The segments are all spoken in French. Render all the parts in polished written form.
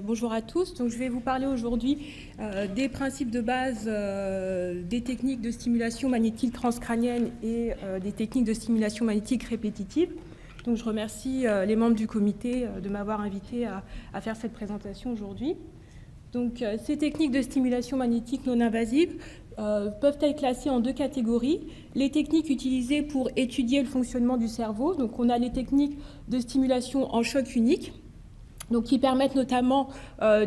Bonjour à tous. Je vais vous parler aujourd'hui des principes de base des techniques de stimulation magnétique transcrânienne et des techniques de stimulation magnétique répétitive. Je remercie les membres du comité de m'avoir invité à faire cette présentation aujourd'hui. Ces techniques de stimulation magnétique non invasive peuvent être classées en deux catégories. Les techniques utilisées pour étudier le fonctionnement du cerveau. On a les techniques de stimulation en choc unique, qui permettent notamment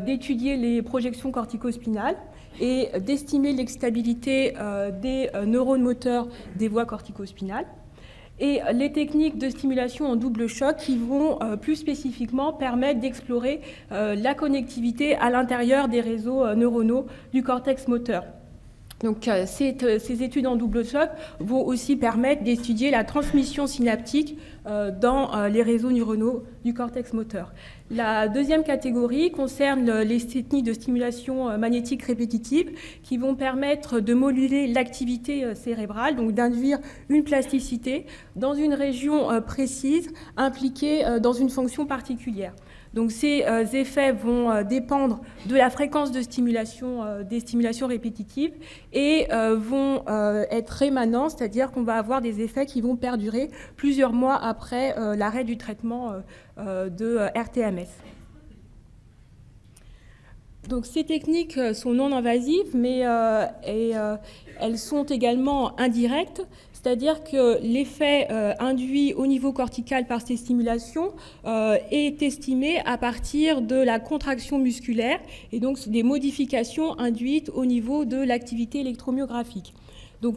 d'étudier les projections corticospinales et d'estimer l'excitabilité des neurones moteurs des voies corticospinales. Et les techniques de stimulation en double choc qui vont plus spécifiquement permettre d'explorer la connectivité à l'intérieur des réseaux neuronaux du cortex moteur. Ces études en double choc vont aussi permettre d'étudier la transmission synaptique dans les réseaux neuronaux du cortex moteur. La deuxième catégorie concerne les techniques de stimulation magnétique répétitive qui vont permettre de moduler l'activité cérébrale, donc d'induire une plasticité dans une région précise impliquée dans une fonction particulière. Ces effets vont dépendre de la fréquence de stimulation des stimulations répétitives et vont être rémanents, c'est-à-dire qu'on va avoir des effets qui vont perdurer plusieurs mois après l'arrêt du traitement de RTMS. Ces techniques sont non invasives, mais elles sont également indirectes, c'est-à-dire que l'effet induit au niveau cortical par ces stimulations est estimé à partir de la contraction musculaire et donc des modifications induites au niveau de l'activité électromyographique.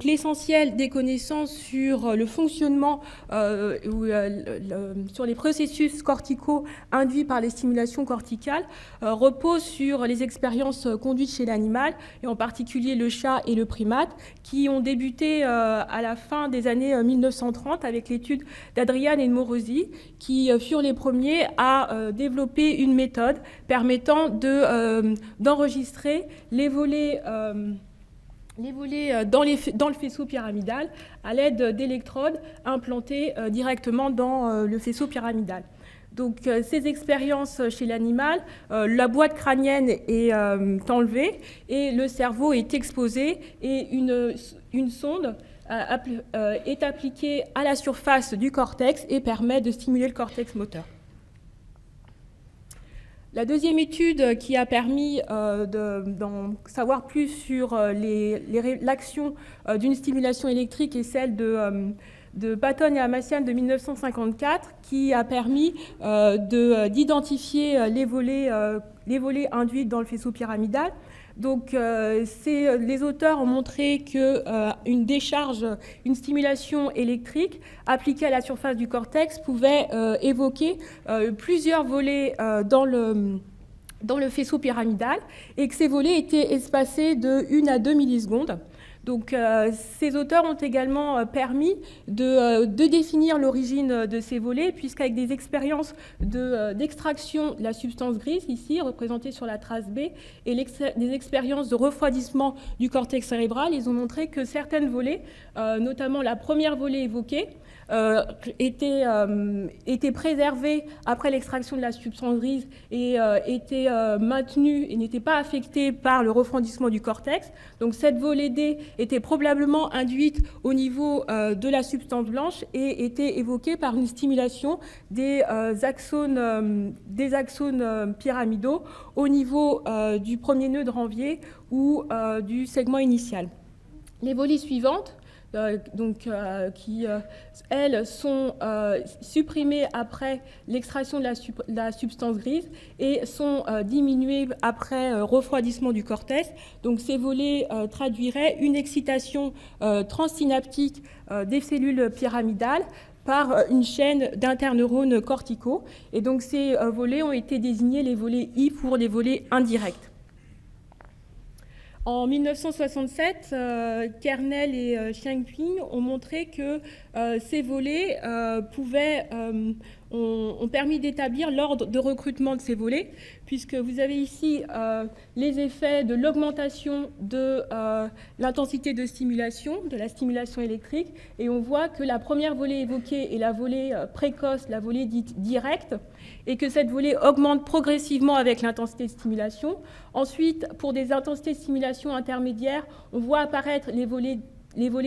L'essentiel des connaissances sur le fonctionnement, sur les processus corticaux induits par les stimulations corticales repose sur les expériences conduites chez l'animal, et en particulier le chat et le primate, qui ont débuté à la fin des années 1930 avec l'étude d'Adrian et de Morosi, qui furent les premiers à développer une méthode permettant d'enregistrer les volets dans le faisceau pyramidal à l'aide d'électrodes implantées directement dans le faisceau pyramidal. Ces expériences chez l'animal, la boîte crânienne est enlevée et le cerveau est exposé et une sonde est appliquée à la surface du cortex et permet de stimuler le cortex moteur. La deuxième étude qui a permis d'en savoir plus sur l'action d'une stimulation électrique est celle de Patton et Amassian de 1954, qui a permis d'identifier les volets induits dans le faisceau pyramidal. Les auteurs ont montré qu'une décharge, une stimulation électrique appliquée à la surface du cortex pouvait évoquer plusieurs volets dans le faisceau pyramidal et que ces volets étaient espacés de 1 à 2 millisecondes. Ces auteurs ont également permis de définir l'origine de ces volets, puisqu'avec des expériences d'extraction de la substance grise, ici représentée sur la trace B, et des expériences de refroidissement du cortex cérébral, ils ont montré que certaines volets, notamment la première volée évoquée, étaient préservées après l'extraction de la substance grise et étaient maintenues et n'étaient pas affectées par le refroidissement du cortex. Cette volée D était probablement induite au niveau de la substance blanche et était évoquée par une stimulation des axones pyramidaux au niveau du premier nœud de Ranvier ou du segment initial. Les volées suivantes, qui, elles, sont supprimées après l'extraction de la substance grise et sont diminuées après refroidissement du cortex. Ces volets traduiraient une excitation transsynaptique des cellules pyramidales par une chaîne d'interneurones corticaux. Et ces volets ont été désignés les volets I pour les volets indirects. En 1967, Kernel et Xiangping ont montré que ces volets pouvaient ont permis d'établir l'ordre de recrutement de ces volets, puisque vous avez ici les effets de l'augmentation de l'intensité de stimulation, de la stimulation électrique, et on voit que la première volée évoquée est la volée précoce, la volée dite directe, et que cette volée augmente progressivement avec l'intensité de stimulation. Ensuite, pour des intensités de stimulation intermédiaires, on voit apparaître les volées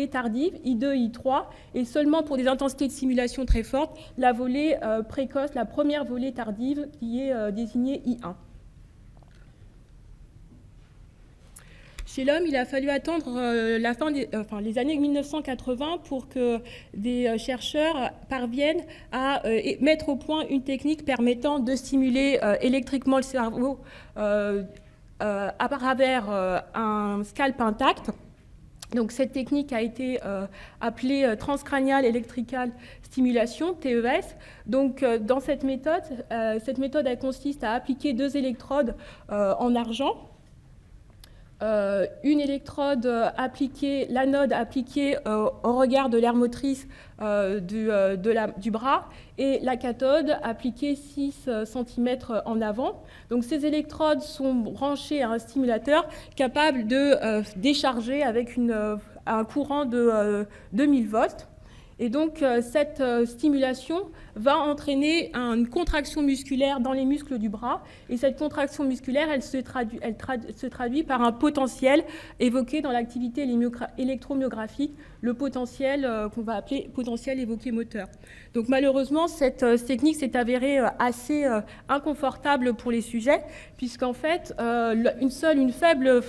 tardives, I2 I3, et seulement pour des intensités de stimulation très fortes, la volée précoce, la première volée tardive qui est désignée I1. Chez l'homme, il a fallu attendre les années 1980 pour que des chercheurs parviennent à mettre au point une technique permettant de stimuler électriquement le cerveau à travers un scalp intact. Donc cette technique a été appelée transcranial electrical stimulation, TES. Donc dans cette méthode elle consiste à appliquer 2 électrodes en argent. Une électrode appliquée, l'anode appliquée au regard de l'aire motrice du bras, et la cathode appliquée 6 cm en avant. Donc ces électrodes sont branchées à un stimulateur capable de décharger avec un courant de 2000 volts. Et donc cette stimulation va entraîner une contraction musculaire dans les muscles du bras, et cette contraction musculaire, elle se traduit par un potentiel évoqué dans l'activité électromyographique, le potentiel qu'on va appeler potentiel évoqué moteur. Donc malheureusement, cette technique s'est avérée assez inconfortable pour les sujets, puisqu'en fait, une faible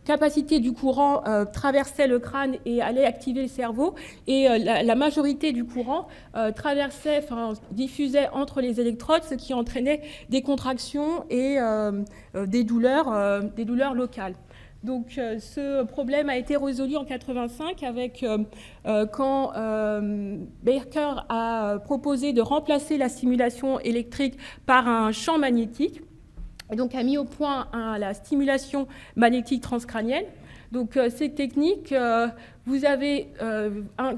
capacité du courant traversait le crâne et allait activer le cerveau, et la majorité du courant diffusait entre les électrodes, ce qui entraînait des contractions et des douleurs locales. Donc ce problème a été résolu en 1985 quand Baker a proposé de remplacer la stimulation électrique par un champ magnétique. Et donc a mis au point la stimulation magnétique transcrânienne. Donc cette technique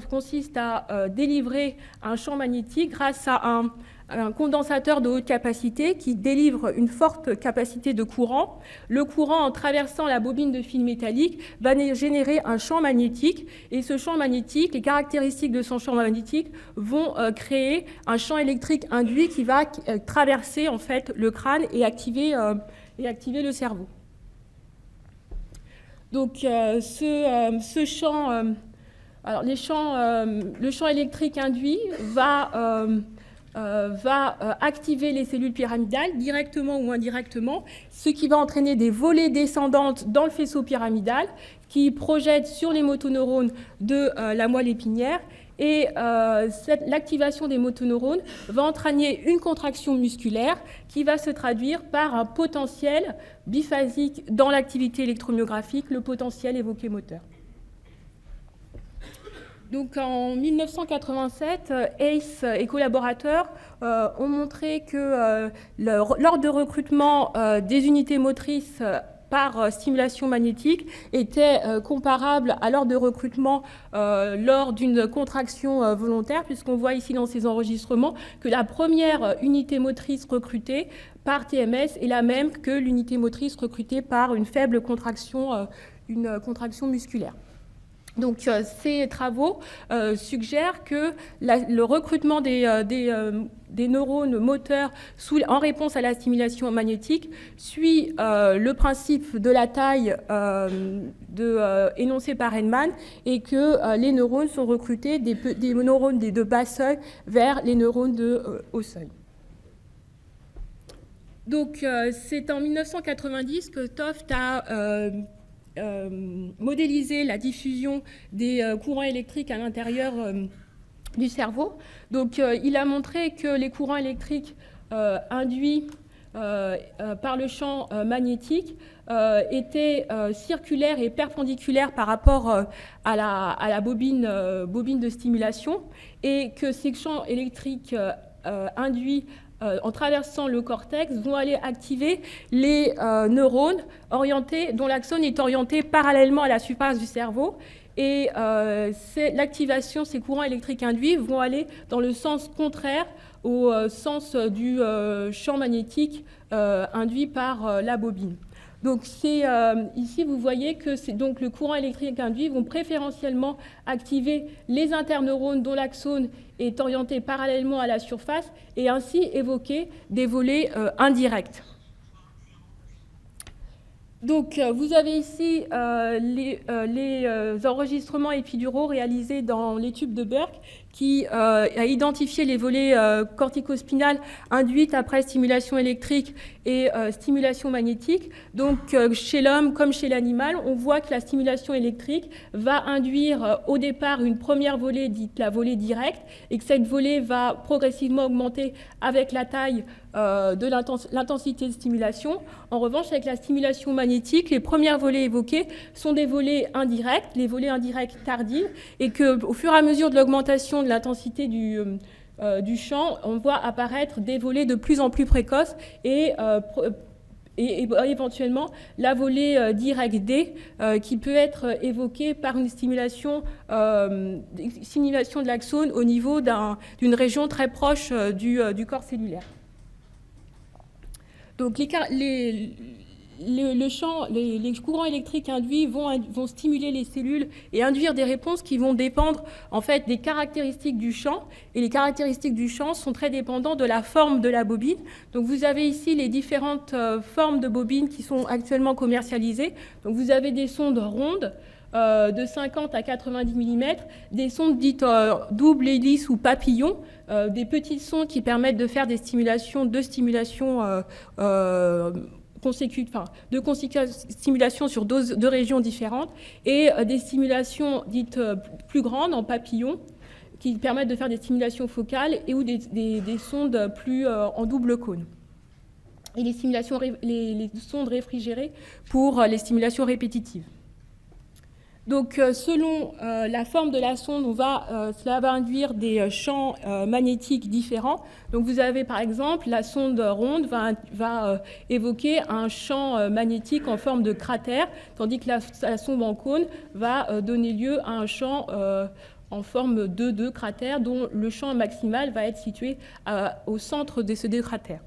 consiste à délivrer un champ magnétique grâce à un condensateur de haute capacité qui délivre une forte capacité de courant. Le courant, en traversant la bobine de fil métallique, va générer un champ magnétique, et ce champ magnétique, les caractéristiques de son champ magnétique vont créer un champ électrique induit qui va traverser en fait le crâne et activer le cerveau. Donc le champ électrique induit va activer les cellules pyramidales directement ou indirectement, ce qui va entraîner des volées descendantes dans le faisceau pyramidal qui projettent sur les motoneurones de la moelle épinière, et l'activation des motoneurones va entraîner une contraction musculaire qui va se traduire par un potentiel biphasique dans l'activité électromyographique, le potentiel évoqué moteur. Donc en 1987, Ace et collaborateurs ont montré que l'ordre de recrutement des unités motrices par stimulation magnétique était comparable à l'ordre de recrutement lors d'une contraction volontaire, puisqu'on voit ici dans ces enregistrements que la première unité motrice recrutée par TMS est la même que l'unité motrice recrutée par une faible contraction, une contraction musculaire. Donc ces travaux suggèrent que le recrutement des neurones moteurs en réponse à la stimulation magnétique suit le principe de la taille énoncé par Henneman, et que les neurones sont recrutés des neurones de bas seuil vers les neurones de haut seuil. Donc c'est en 1990 que Toft a modéliser la diffusion des courants électriques à l'intérieur du cerveau. Donc il a montré que les courants électriques induits par le champ magnétique étaient circulaires et perpendiculaires par rapport à la bobine de stimulation, et que ces champs électriques induits en traversant le cortex vont aller activer les neurones dont l'axone est orienté parallèlement à la surface du cerveau, et l'activation, ces courants électriques induits vont aller dans le sens contraire au sens du champ magnétique induit par la bobine. Donc ici, vous voyez que donc le courant électrique induit vont préférentiellement activer les interneurones dont l'axone est orienté parallèlement à la surface et ainsi évoquer des volets indirects. Donc, vous avez ici les enregistrements épiduraux réalisés dans l'étude de Burke qui a identifié les volets corticospinales induites après stimulation électrique et stimulation magnétique. Donc, chez l'homme comme chez l'animal, on voit que la stimulation électrique va induire au départ une première volée dite la volée directe et que cette volée va progressivement augmenter avec la taille de l'intensité de stimulation. En revanche, avec la stimulation magnétique, les premières volées évoquées sont des volées indirectes, les volées indirectes tardives, et qu'au fur et à mesure de l'augmentation de l'intensité du champ, on voit apparaître des volées de plus en plus précoces et éventuellement la volée directe D qui peut être évoquée par une stimulation de l'axone au niveau d'une région très proche du corps cellulaire. Donc les courants électriques induits vont stimuler les cellules et induire des réponses qui vont dépendre en fait des caractéristiques du champ. Et les caractéristiques du champ sont très dépendantes de la forme de la bobine. Donc vous avez ici les différentes formes de bobines qui sont actuellement commercialisées. Donc vous avez des sondes rondes de 50 à 90 mm, des sondes dites double hélice ou papillon, des petites sondes qui permettent de faire des stimulations stimulation sur deux régions différentes et des stimulations dites plus grandes en papillon qui permettent de faire des stimulations focales et ou des sondes plus en double cône. Et les sondes réfrigérées pour les stimulations répétitives. Donc, selon la forme de la sonde, cela va induire des champs magnétiques différents. Donc, vous avez par exemple, la sonde ronde va évoquer un champ magnétique en forme de cratère, tandis que la sonde en cône va donner lieu à un champ en forme de deux cratères, dont le champ maximal va être situé au centre de ces deux cratères.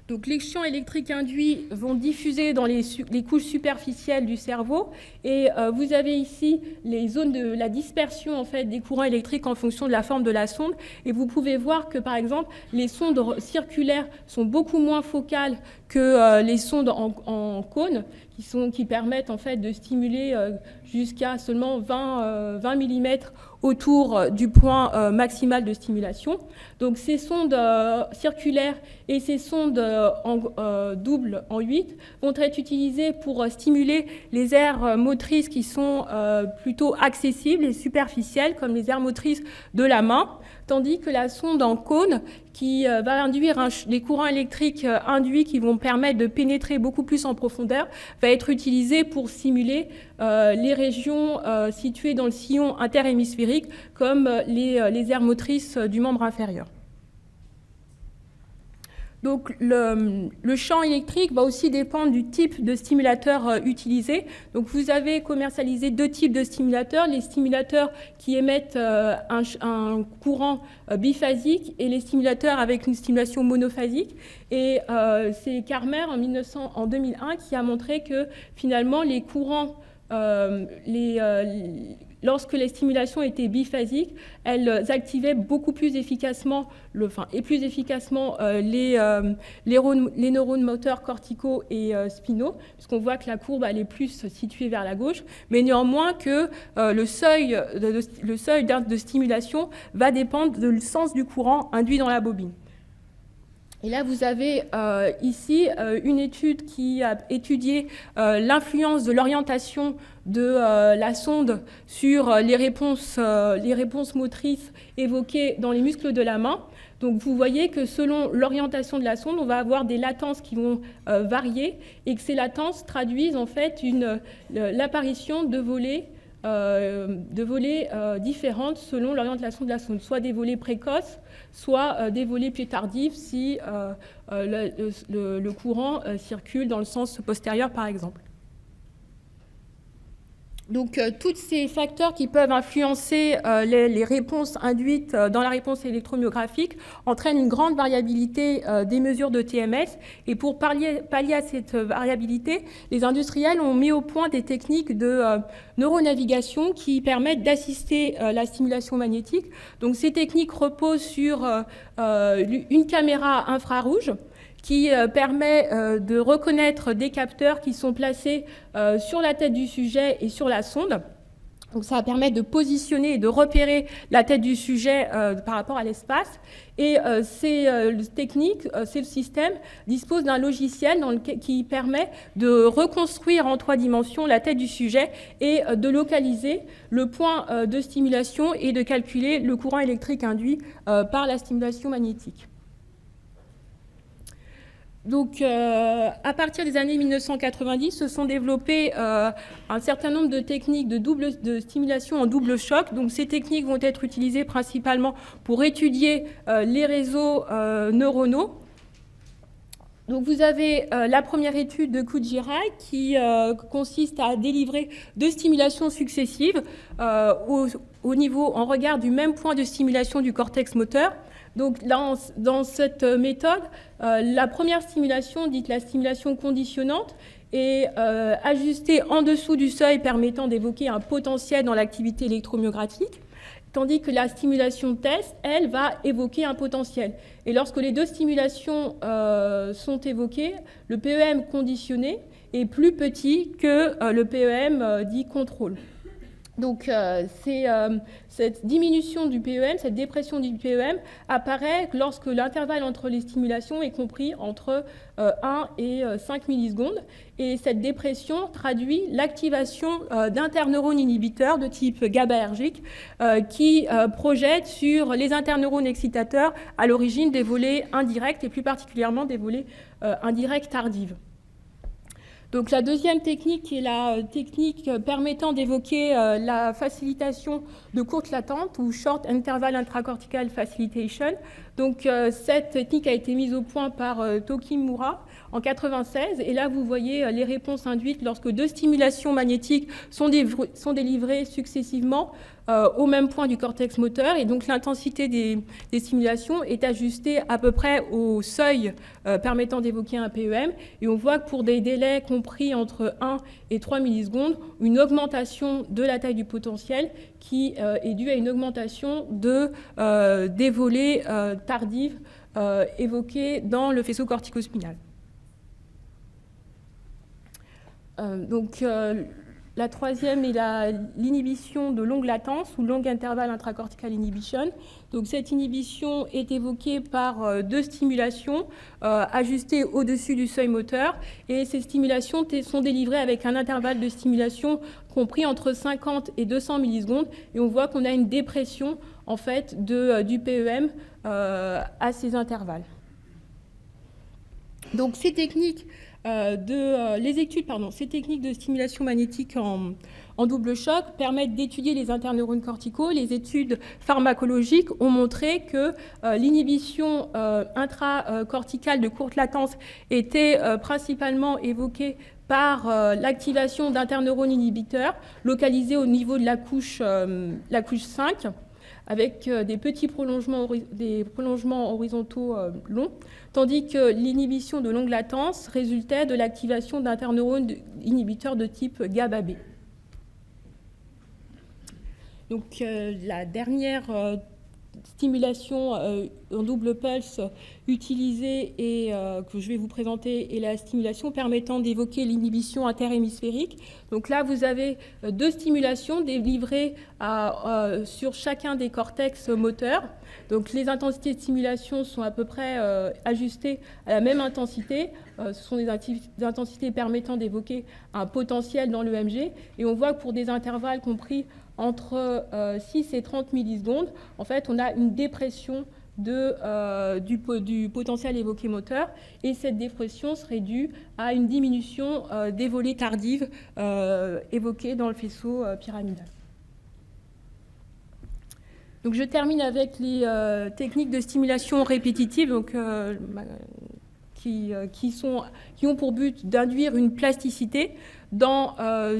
Donc, les champs électriques induits vont diffuser dans les couches superficielles du cerveau et vous avez ici les zones de la dispersion en fait, des courants électriques en fonction de la forme de la sonde et vous pouvez voir que par exemple les sondes circulaires sont beaucoup moins focales que les sondes en cône qui permettent en fait de stimuler jusqu'à seulement 20 mm autour du point maximal de stimulation. Donc ces sondes circulaires et ces sondes doubles en 8 vont être utilisées pour stimuler les aires motrices qui sont plutôt accessibles et superficielles, comme les aires motrices de la main, tandis que la sonde en cône qui va induire des courants électriques induits qui vont permettre de pénétrer beaucoup plus en profondeur, va être utilisée pour stimuler les régions situées dans le sillon interhémisphérique, comme les aires motrices du membre inférieur. Donc, le champ électrique va aussi dépendre du type de stimulateur utilisé. Donc, vous avez commercialisé deux types de stimulateurs, les stimulateurs qui émettent un courant biphasique et les stimulateurs avec une stimulation monophasique. Et c'est Karmer en 2001 qui a montré que finalement les courants, lorsque les stimulations étaient biphasiques, elles activaient beaucoup plus efficacement, les neurones moteurs corticaux et spinaux, puisqu'on voit que la courbe elle est plus située vers la gauche, mais néanmoins que le seuil de stimulation va dépendre du sens du courant induit dans la bobine. Et là, vous avez ici une étude qui a étudié l'influence de l'orientation de la sonde sur les réponses motrices évoquées dans les muscles de la main. Donc, vous voyez que selon l'orientation de la sonde, on va avoir des latences qui vont varier et que ces latences traduisent en fait l'apparition de volées différentes selon l'orientation de la sonde, soit des volées précoces, soit des volées plus tardives si le courant circule dans le sens postérieur, par exemple. Donc, tous ces facteurs qui peuvent influencer les réponses induites dans la réponse électromyographique entraînent une grande variabilité des mesures de TMS. Et pour pallier à cette variabilité, les industriels ont mis au point des techniques de neuronavigation qui permettent d'assister la stimulation magnétique. Donc, ces techniques reposent sur une caméra infrarouge qui permet de reconnaître des capteurs qui sont placés sur la tête du sujet et sur la sonde. Donc ça permet de positionner et de repérer la tête du sujet par rapport à l'espace. Et ces techniques, ces systèmes disposent d'un logiciel qui permet de reconstruire en 3 dimensions la tête du sujet et de localiser le point de stimulation et de calculer le courant électrique induit par la stimulation magnétique. Donc, à partir des années 1990, se sont développées un certain nombre de techniques de stimulation en double choc. Donc, ces techniques vont être utilisées principalement pour étudier les réseaux neuronaux. Donc, vous avez la première étude de Kujirai qui consiste à délivrer 2 stimulations successives en regard du même point de stimulation du cortex moteur. Donc là, dans cette méthode, la première stimulation, dite la stimulation conditionnante, est ajustée en dessous du seuil permettant d'évoquer un potentiel dans l'activité électromyographique, tandis que la stimulation test, elle, va évoquer un potentiel. Et lorsque les 2 stimulations sont évoquées, le PEM conditionné est plus petit que le PEM dit contrôle. Donc, cette diminution du PEM, cette dépression du PEM apparaît lorsque l'intervalle entre les stimulations est compris entre 1 et 5 millisecondes. Et cette dépression traduit l'activation d'interneurones inhibiteurs de type GABAergique qui projettent sur les interneurones excitateurs à l'origine des volets indirects et plus particulièrement des volets indirects tardives. Donc la deuxième technique est la technique permettant d'évoquer la facilitation de courte latente ou Short Interval Intracortical Facilitation. Donc cette technique a été mise au point par Tokimura en 1996. Et là, vous voyez les réponses induites lorsque 2 stimulations magnétiques sont délivrées successivement au même point du cortex moteur. Et donc l'intensité des stimulations est ajustée à peu près au seuil permettant d'évoquer un PEM. Et on voit que pour des délais compris entre 1 et 3 millisecondes, une augmentation de la taille du potentiel qui est due à une augmentation des volets tardives évoquées dans le faisceau corticospinal. La troisième est l'inhibition de longue latence ou long interval intracortical inhibition. Donc cette inhibition est évoquée par 2 stimulations ajustées au-dessus du seuil moteur. Et ces stimulations sont délivrées avec un intervalle de stimulation compris entre 50 et 200 millisecondes. Et on voit qu'on a une dépression en fait du PEM à ces intervalles. Donc ces techniques ces techniques de stimulation magnétique en double choc permettent d'étudier les interneurones corticaux. Les études pharmacologiques ont montré que l'inhibition intracorticale de courte latence était principalement évoquée par l'activation d'interneurones inhibiteurs localisés au niveau de la couche 5, avec des petits prolongements horizontaux longs, tandis que l'inhibition de longue latence résultait de l'activation d'interneurones inhibiteurs de type GABA-B. Donc la dernière stimulation en double pulse utilisée et que je vais vous présenter est la stimulation permettant d'évoquer l'inhibition interhémisphérique. Donc là, vous avez 2 stimulations délivrées sur chacun des cortex moteurs. Donc les intensités de stimulation sont à peu près ajustées à la même intensité. Ce sont des intensités permettant d'évoquer un potentiel dans l'EMG. Et on voit que pour des intervalles compris entre 6 et 30 millisecondes, en fait, on a une dépression du potentiel évoqué moteur, et cette dépression serait due à une diminution des volets tardives évoquées dans le faisceau pyramidal. Donc, je termine avec les techniques de stimulation répétitive. Donc, qui ont pour but d'induire une plasticité dans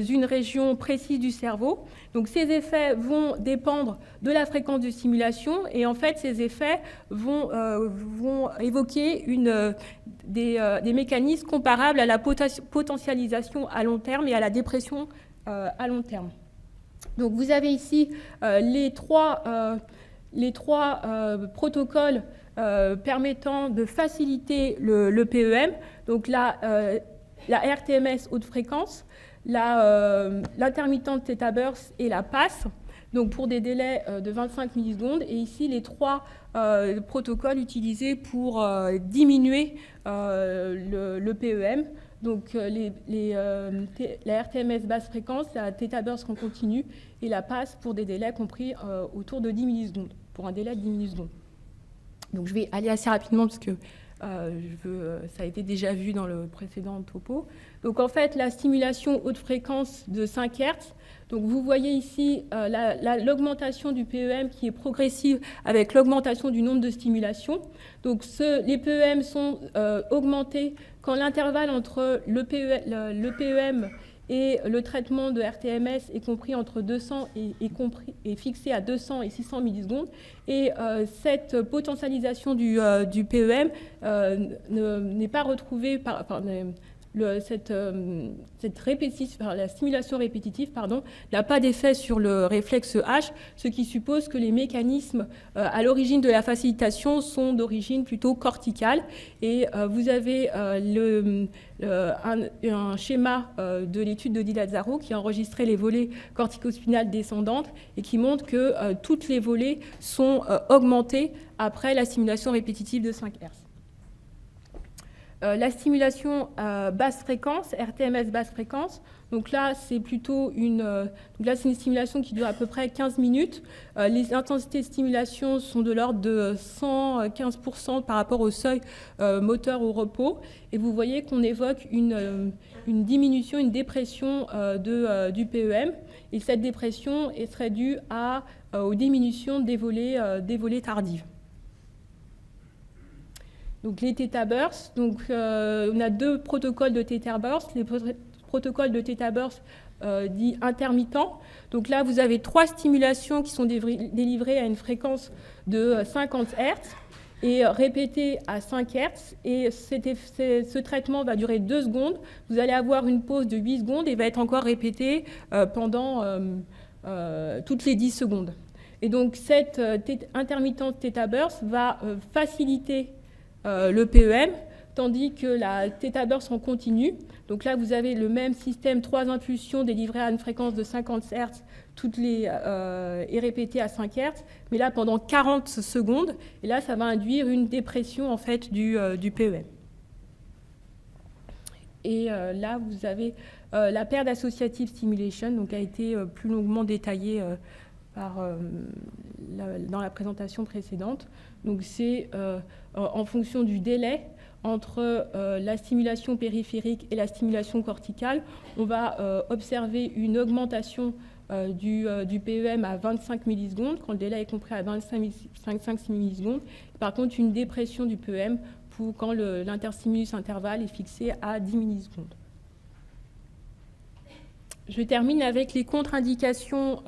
une région précise du cerveau. Donc ces effets vont dépendre de la fréquence de stimulation et en fait ces effets vont évoquer des mécanismes comparables à la potentialisation à long terme et à la dépression à long terme. Donc vous avez ici les trois protocoles permettant de faciliter le PEM. Donc la RTMS haute fréquence, l'intermittente θ burst et la PASS, donc pour des délais de 25 millisecondes. Et ici, les trois protocoles utilisés pour diminuer le PEM. Donc la RTMS basse fréquence, la θ burst en continu et la PASS pour des délais compris autour de 10 millisecondes, pour un délai de 10 millisecondes. Donc je vais aller assez rapidement parce que ça a été déjà vu dans le précédent topo. Donc en fait, la stimulation haute fréquence de 5 Hz, donc vous voyez ici l'augmentation du PEM qui est progressive avec l'augmentation du nombre de stimulations. Donc les PEM sont augmentés quand l'intervalle entre le PEM et le traitement de RTMS est compris entre 200 et fixé à 200 et 600 millisecondes. Et cette potentialisation du PEM n'est pas retrouvée la stimulation répétitive n'a pas d'effet sur le réflexe H, ce qui suppose que les mécanismes à l'origine de la facilitation sont d'origine plutôt corticale. Et vous avez un schéma de l'étude de Di Lazzaro qui a enregistré les volées corticospinales descendantes et qui montre que toutes les volées sont augmentées après la stimulation répétitive de 5 Hz. La stimulation basse fréquence, RTMS basse fréquence, donc là c'est plutôt une stimulation qui dure à peu près 15 minutes. Les intensités de stimulation sont de l'ordre de 115% par rapport au seuil moteur au repos. Et vous voyez qu'on évoque une diminution, une dépression du PEM. Et cette dépression serait due aux diminutions des volées tardives. Donc les θ bursts, on a deux protocoles de θ burst, les protocoles de θ burst dits intermittents. Donc là, vous avez 3 stimulations qui sont délivrées à une fréquence de 50 Hz et répétées à 5 Hz. Et ce traitement va durer 2 secondes. Vous allez avoir une pause de 8 secondes et va être encore répété pendant toutes les 10 secondes. Et donc cette intermittente θ burst va faciliter le PEM, tandis que la θ burst en continu, donc là vous avez le même système, 3 impulsions délivrées à une fréquence de 50 Hz et répétées à 5 Hz, mais là pendant 40 secondes, et là ça va induire une dépression en fait du PEM. Et là vous avez la paire d'associative stimulation, donc a été plus longuement détaillée dans la présentation précédente. Donc c'est en fonction du délai entre la stimulation périphérique et la stimulation corticale, on va observer une augmentation du PEM à 25 millisecondes, quand le délai est compris à 25 millisecondes. Par contre, une dépression du PEM quand l'interstimulus intervalle est fixé à 10 millisecondes. Je termine avec les contre-indications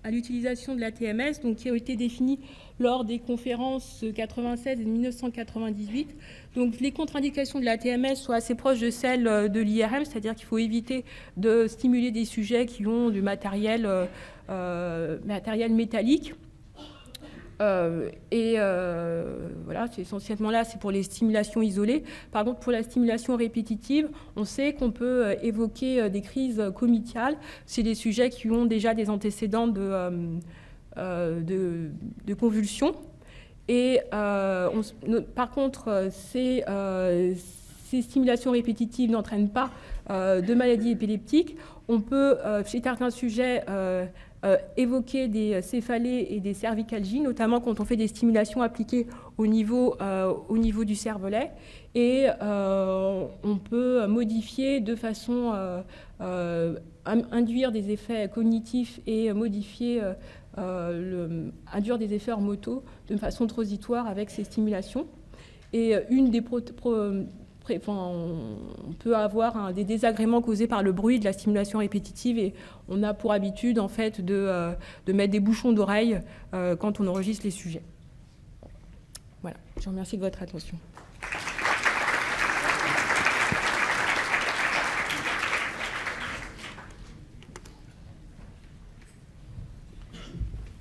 à l'utilisation de la TMS, donc qui ont été définies lors des conférences 96 et 1998. Donc les contre-indications de la TMS sont assez proches de celles de l'IRM, c'est-à-dire qu'il faut éviter de stimuler des sujets qui ont du matériel métallique. Voilà, c'est essentiellement là, c'est pour les stimulations isolées. Par contre, pour la stimulation répétitive, on sait qu'on peut évoquer des crises comitales. C'est des sujets qui ont déjà des antécédents de convulsions. Et par contre, ces stimulations répétitives n'entraînent pas de maladie épileptique. On peut, chez certains sujets, évoquer des céphalées et des cervicalgies, notamment quand on fait des stimulations appliquées au niveau du cervelet. Et on peut modifier de façon induire des effets cognitifs et induire des effets motos de façon transitoire avec ces stimulations. Et on peut avoir des désagréments causés par le bruit de la stimulation répétitive et on a pour habitude en fait de mettre des bouchons d'oreille quand on enregistre les sujets. Voilà, je vous remercie de votre attention.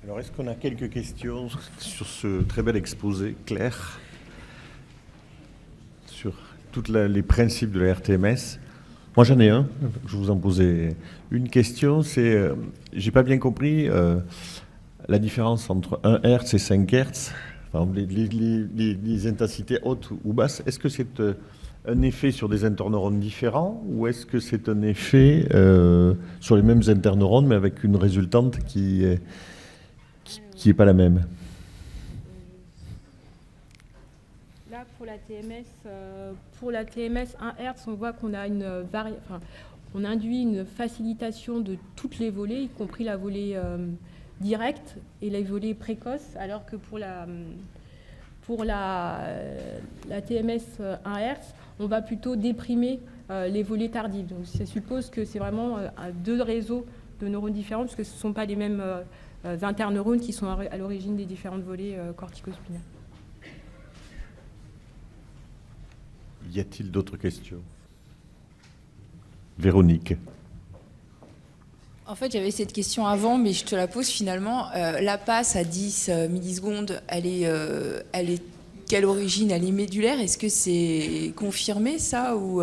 Alors, est-ce qu'on a quelques questions sur ce très bel exposé clair sur tous les principes de la RTMS? Moi, j'en ai un. Je vous en posais une question. C'est, j'ai pas bien compris la différence entre 1 Hz et 5 Hz. Enfin, les intensités hautes ou basses. Est-ce que c'est un effet sur des interneurones différents ou est-ce que c'est un effet sur les mêmes interneurones mais avec une résultante qui n'est pas la même? Là, pour la TMS 1 Hz, on voit qu'on a on induit une facilitation de toutes les volées, y compris la volée directe et les volées précoces, alors que pour la TMS 1 Hz, on va plutôt déprimer les volées tardives. Donc, ça suppose que c'est vraiment deux réseaux de neurones différents, parce que ce ne sont pas les mêmes interneurones qui sont à l'origine des différentes volées corticospinales. Y a-t-il d'autres questions? Véronique. En fait, j'avais cette question avant, mais je te la pose finalement. La passe à 10 millisecondes, elle est quelle origine? Elle est médulaire. Est-ce que c'est confirmé ça ou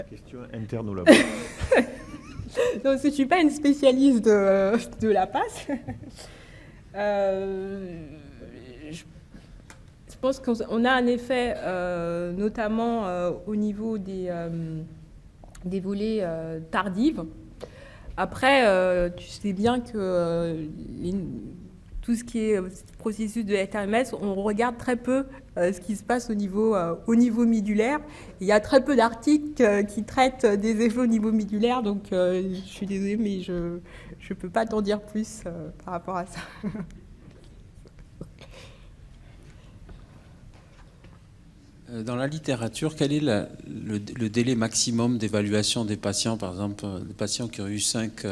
Question interne au labo. Donc, je ne suis pas une spécialiste de la passe. Je pense qu'on a un effet, notamment au niveau des volées tardives. Après, tu sais bien que tout ce qui est processus de RTMS, on regarde très peu ce qui se passe au niveau médulaire. Il y a très peu d'articles qui traitent des effets au niveau médulaire, donc je suis désolée, mais je ne peux pas t'en dire plus par rapport à ça. Dans la littérature, quel est le délai maximum d'évaluation des patients? Par exemple, des patients qui ont eu 5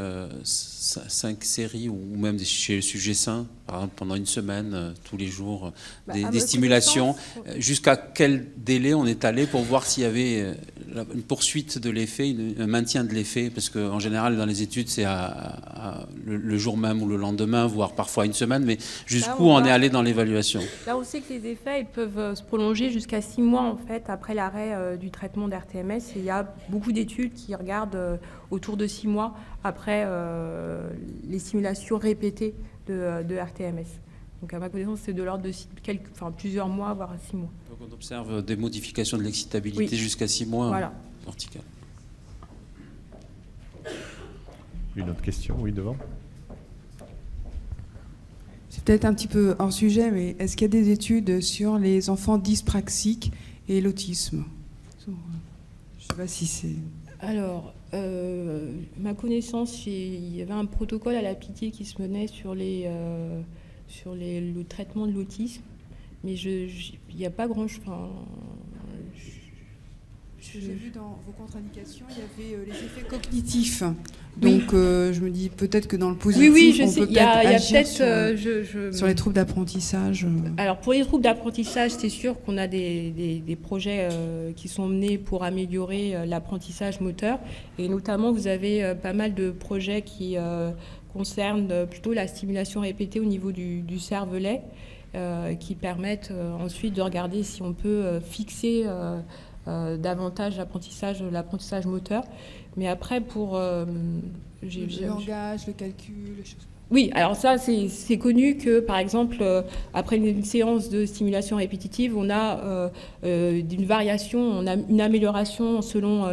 séries ou même chez le sujet sain, par exemple pendant une semaine, tous les jours, des stimulations. Jusqu'à quel délai on est allé pour voir s'il y avait une poursuite de l'effet, un maintien de l'effet? Parce qu'en général, dans les études, c'est le jour même ou le lendemain, voire parfois une semaine. Mais jusqu'où on est allé dans l'évaluation? Là, on sait que les effets ils peuvent se prolonger jusqu'à 6 mois en fait, après l'arrêt du traitement d'RTMS. Et il y a beaucoup d'études qui regardent autour de 6 mois après les stimulations répétées de RTMS. Donc à ma connaissance, c'est de l'ordre de plusieurs mois, voire 6 mois. Donc on observe des modifications de l'excitabilité jusqu'à 6 mois. Voilà. Cortical. Une autre question, oui, devant. C'est peut-être un petit peu hors sujet, mais est-ce qu'il y a des études sur les enfants dyspraxiques et l'autisme? Je ne sais pas si c'est... Alors, ma connaissance, il y avait un protocole à la Pitié qui se menait sur le traitement de l'autisme, mais il n'y a pas grand-chose... J'ai vu dans vos contre-indications, il y avait les effets cognitifs. Donc, je me dis peut-être que dans le positif, oui, je on sais. peut peut-être agir sur les troubles d'apprentissage. Alors, pour les troubles d'apprentissage, c'est sûr qu'on a des projets qui sont menés pour améliorer l'apprentissage moteur. Et notamment, vous avez pas mal de projets qui concernent plutôt la stimulation répétée au niveau du cervelet, qui permettent ensuite de regarder si on peut fixer davantage l'apprentissage moteur. Mais après, pour... le langage, le calcul, les choses. Oui, alors ça, c'est connu que, par exemple, après une séance de stimulation répétitive, on a une variation, on a une amélioration selon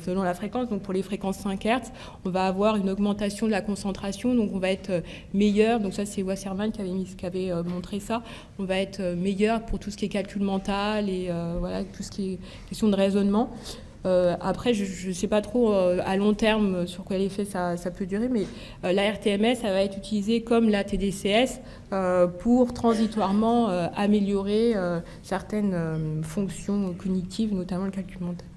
selon la fréquence. Donc, pour les fréquences 5 Hz, on va avoir une augmentation de la concentration, donc on va être meilleur. Donc ça, c'est Wasserman qui avait montré ça. On va être meilleur pour tout ce qui est calcul mental et voilà, tout ce qui est question de raisonnement. Après, je ne sais pas trop à long terme sur quel effet ça peut durer, mais la RTMS, ça va être utilisée comme la TDCS pour transitoirement améliorer certaines fonctions cognitives, notamment le calcul mental.